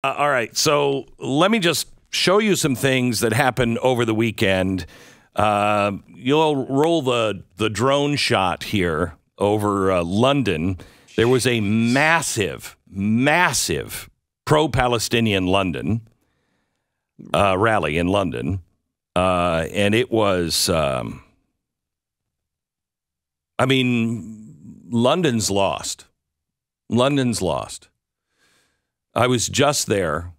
All right, so let me just show you some things that happened over the weekend. You'll roll the drone shot here over London. There was a massive pro-Palestinian rally in London, and it was, I mean, London's lost. London's lost. I was just there,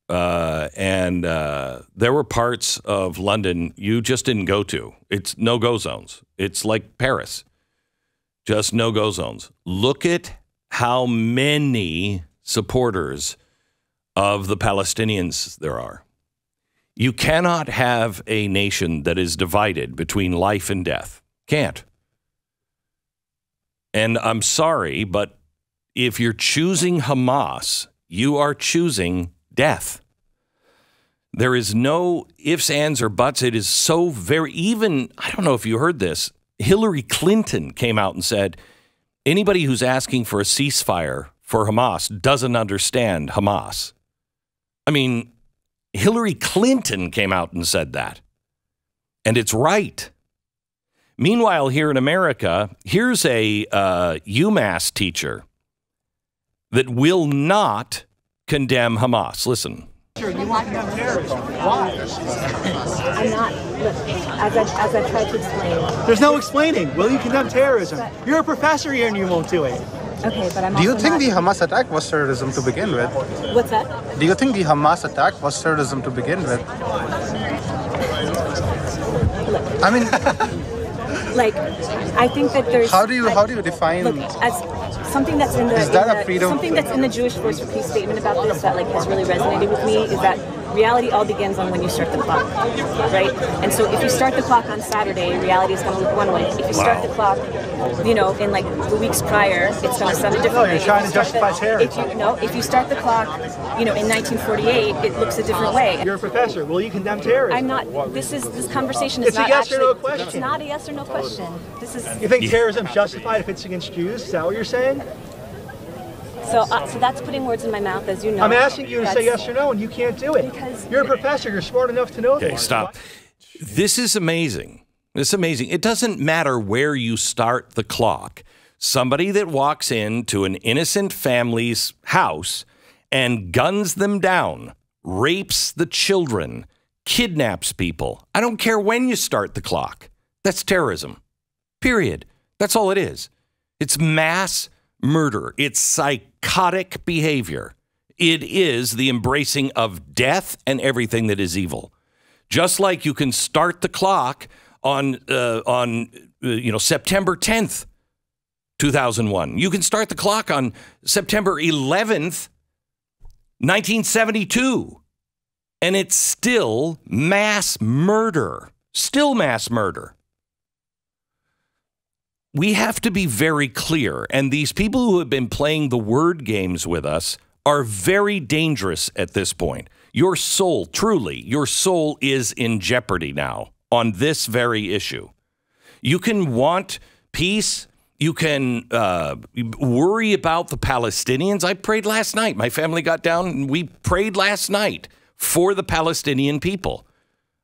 and there were parts of London you just didn't go to. It's no-go zones. It's like Paris, just no-go zones. Look at how many supporters of the Palestinians there are. You cannot have a nation that is divided between life and death. Can't. And I'm sorry, but if you're choosing Hamas, you are choosing death. There is no ifs, ands, or buts. It is so very, even, I don't know if you heard this, Hillary Clinton came out and said, anybody who's asking for a ceasefire for Hamas doesn't understand Hamas. I mean, Hillary Clinton came out and said that. And it's right. Meanwhile, here in America, here's a UMass teacher that will not condemn Hamas. Listen. You want to condemn terrorism. Why? I'm not, look, as I tried to explain. There's no explaining. Will you condemn terrorism? You're a professor here and you won't do it. Okay, but I'm Do you think the Hamas attack was terrorism to begin with? What's that? Do you think the Hamas attack was terrorism to begin with? I mean, like, I think that there's. How do you define? Look, as something that's in the, Is that a freedom? Something that's in the Jewish Voice for Peace statement about this that like has really resonated with me is that reality all begins on when you start the clock, right? And so if you start the clock on Saturday, reality is going to look one way. If you start the clock, you know, in like the weeks prior, it's going to sound a different way. You're trying to justify terrorism. If you start the clock, you know, in 1948, it looks a different way. You're a professor. Will you condemn terrorism? I'm not. This conversation is it's not a yes actually. Or no question. It's not a yes or no question. This is. You think terrorism is justified if it's against Jews? Is that what you're saying? So that's putting words in my mouth, as you know. I'm asking you to say yes or no, and you can't do it. Because you're a professor. You're smart enough to know. Okay, stop. This is amazing. This is amazing. It doesn't matter where you start the clock. Somebody that walks into an innocent family's house and guns them down, rapes the children, kidnaps people. I don't care when you start the clock. That's terrorism. Period. That's all it is. It's mass murder. It's psychotic behavior. It is the embracing of death and everything that is evil. Just like you can start the clock on September 10th, 2001. You can start the clock on September 11th, 1972. And it's still mass murder. Still mass murder. We have to be very clear, and these people who have been playing the word games with us are very dangerous at this point. Your soul, truly, your soul is in jeopardy now on this very issue. You can want peace. You can worry about the Palestinians. I prayed last night. My family got down and we prayed last night for the Palestinian people.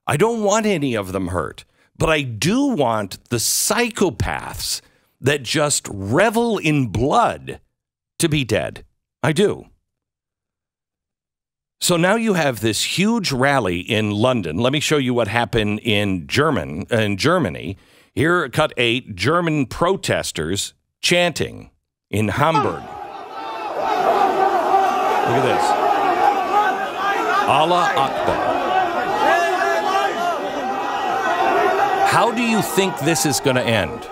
I don't want any of them hurt. But I do want the psychopaths that just revel in blood to be dead. I do. So now you have this huge rally in London. Let me show you what happened in Germany. Here, cut 8, German protesters chanting in Hamburg. Look at this. Allah Akbar. How do you think this is going to end?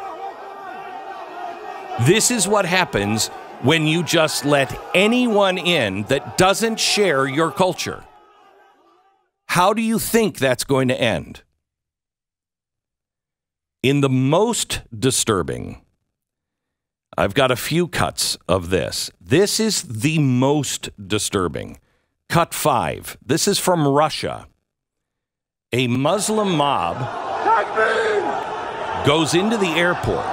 This is what happens when you just let anyone in that doesn't share your culture. How do you think that's going to end? In the most disturbing, I've got a few cuts of this. This is the most disturbing. Cut 5. This is from Russia. A Muslim mob goes into the airport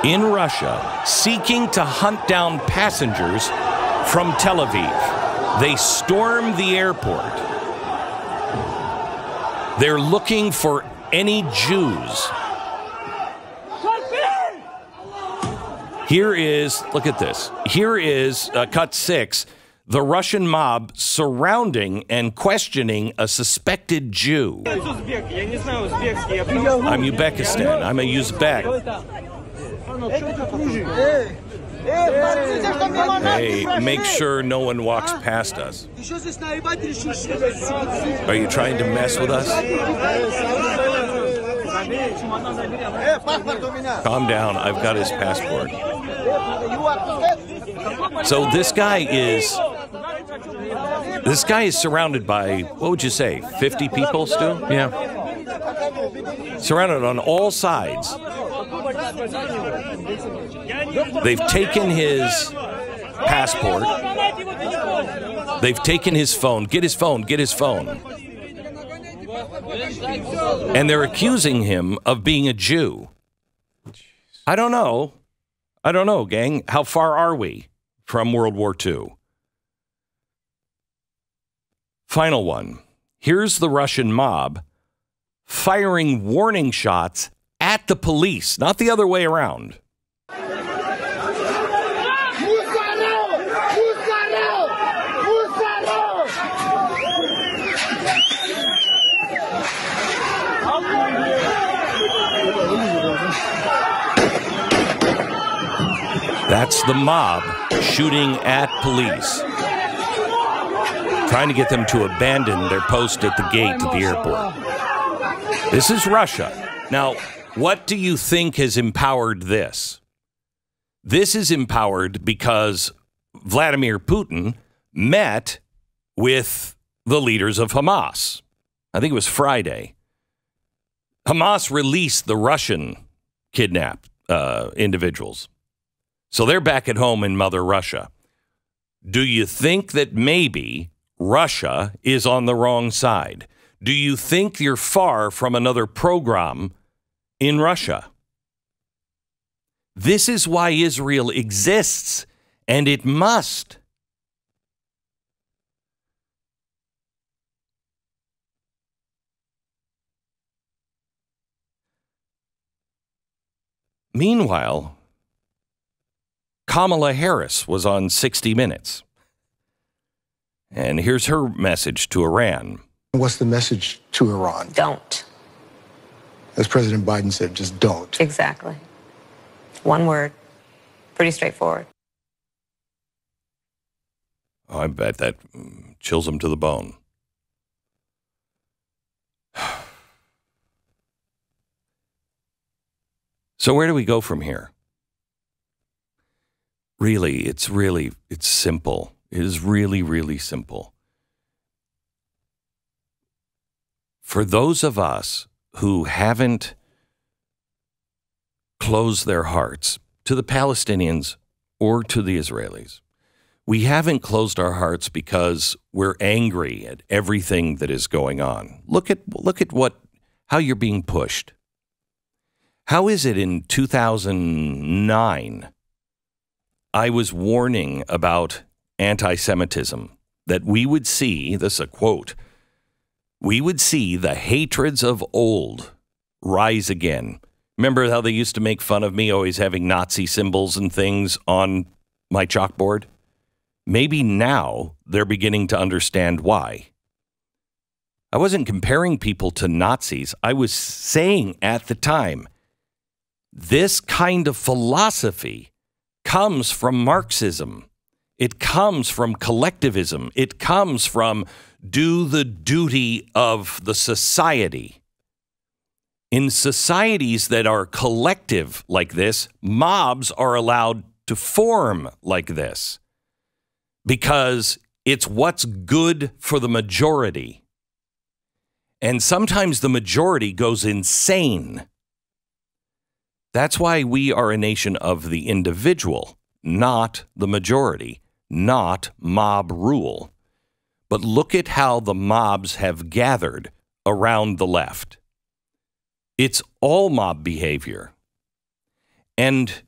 in Russia seeking to hunt down passengers from Tel Aviv. They storm the airport. They're looking for any Jews. Here is, look at this. Here is cut 6, the Russian mob surrounding and questioning a suspected Jew. I'm Dagestan. I'm a Uzbek. Hey, make sure no one walks past us. Are you trying to mess with us? Calm down. I've got his passport. So this guy is surrounded by, what would you say, 50 people, Stu? Yeah. Surrounded on all sides. They've taken his passport. They've taken his phone. Get his phone. Get his phone. And they're accusing him of being a Jew. I don't know. I don't know, gang. How far are we from World War II? Final one. Here's the Russian mob firing warning shots at the police, not the other way around. That's the mob shooting at police, trying to get them to abandon their post at the gate to the airport. This is Russia. Now, what do you think has empowered this? This is empowered because Vladimir Putin met with the leaders of Hamas. I think it was Friday. Hamas released the Russian kidnapped individuals. So they're back at home in Mother Russia. Do you think that maybe Russia is on the wrong side? Do you think you're far from another pogrom in Russia? This is why Israel exists, and it must. Meanwhile, Kamala Harris was on 60 Minutes. And here's her message to Iran. What's the message to Iran? Don't. As President Biden said, just don't. Exactly. One word. Pretty straightforward. Oh, I bet that chills them to the bone. So where do we go from here? Really, it's simple. It is really, really simple. For those of us who haven't closed their hearts to the Palestinians or to the Israelis, we haven't closed our hearts because we're angry at everything that is going on. Look at how you're being pushed. How is it in 2009 I was warning about anti-Semitism, that we would see, this is a quote, we would see the hatreds of old rise again. Remember how they used to make fun of me always having Nazi symbols and things on my chalkboard? Maybe now they're beginning to understand why. I wasn't comparing people to Nazis. I was saying at the time, this kind of philosophy comes from Marxism. It comes from collectivism. It comes from do the duty of the society. In societies that are collective like this, mobs are allowed to form like this because it's what's good for the majority. And sometimes the majority goes insane. That's why we are a nation of the individual, not the majority, not mob rule. But look at how the mobs have gathered around the left. It's all mob behavior. And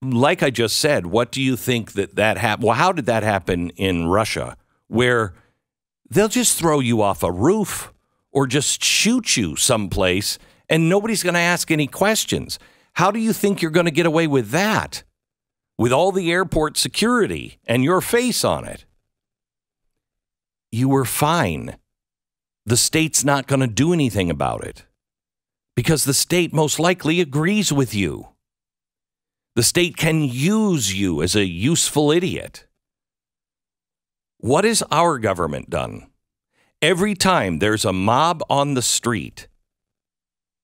like I just said, what do you think that happened? Well, how did that happen in Russia where they'll just throw you off a roof or just shoot you someplace and nobody's going to ask any questions. How do you think you're going to get away with that? With all the airport security and your face on it? You were fine. The state's not going to do anything about it because the state most likely agrees with you. The state can use you as a useful idiot. What has our government done? Every time there's a mob on the street,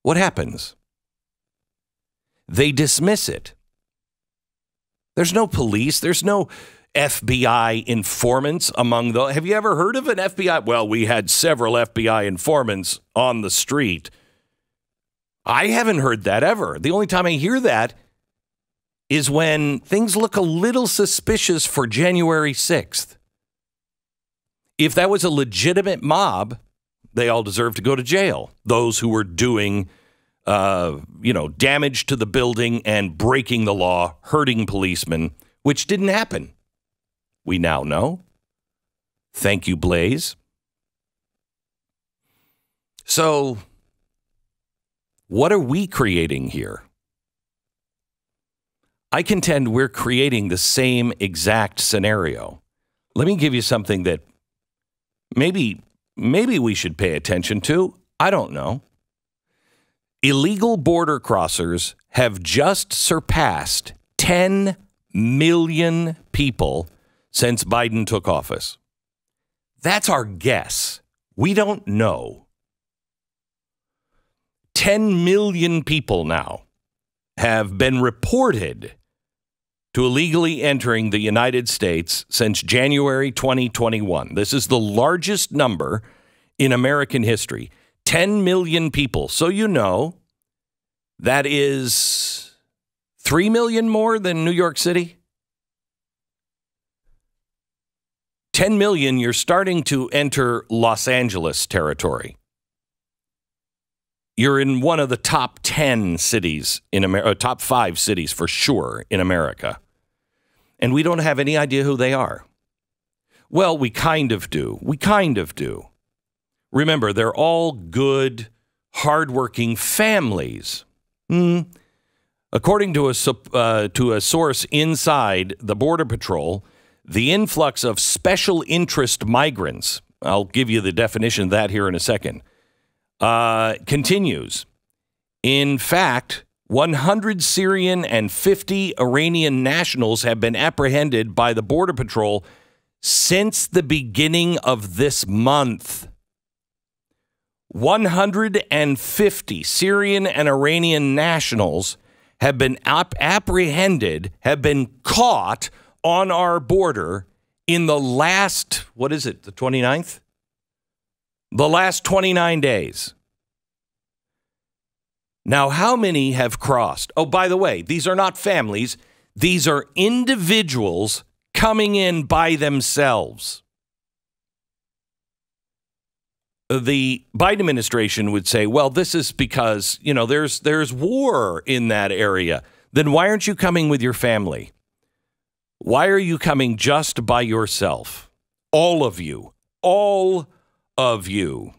what happens? They dismiss it. There's no police. There's no FBI informants among those. Have you ever heard of an FBI? Well, we had several FBI informants on the street. I haven't heard that ever. The only time I hear that is when things look a little suspicious for January 6th. If that was a legitimate mob, they all deserve to go to jail. Those who were doing, damage to the building and breaking the law, hurting policemen, which didn't happen. We now know. Thank you, Blaze. So, what are we creating here? I contend we're creating the same exact scenario. Let me give you something that maybe we should pay attention to. I don't know. Illegal border crossers have just surpassed 10 million people since Biden took office. That's our guess. We don't know. 10 million people now have been reported to illegally entering the United States since January 2021. This is the largest number in American history. 10 million people. So you know, that is 3 million more than New York City. 10 million, you're starting to enter Los Angeles territory. You're in one of the top 10 cities in America, top 5 cities for sure in America. And we don't have any idea who they are. Well, we kind of do. Remember, they're all good, hardworking families. According to a source inside the Border Patrol, the influx of special interest migrants, I'll give you the definition of that here in a second, continues. In fact, 100 Syrian and 50 Iranian nationals have been apprehended by the Border Patrol since the beginning of this month. 150 Syrian and Iranian nationals have been apprehended, have been caught on our border in the last, the 29th? The last 29 days. Now, how many have crossed? Oh, by the way, these are not families. These are individuals coming in by themselves. The Biden administration would say, well, this is because, there's war in that area. Then why aren't you coming with your family? Why are you coming just by yourself? All of you. All of you.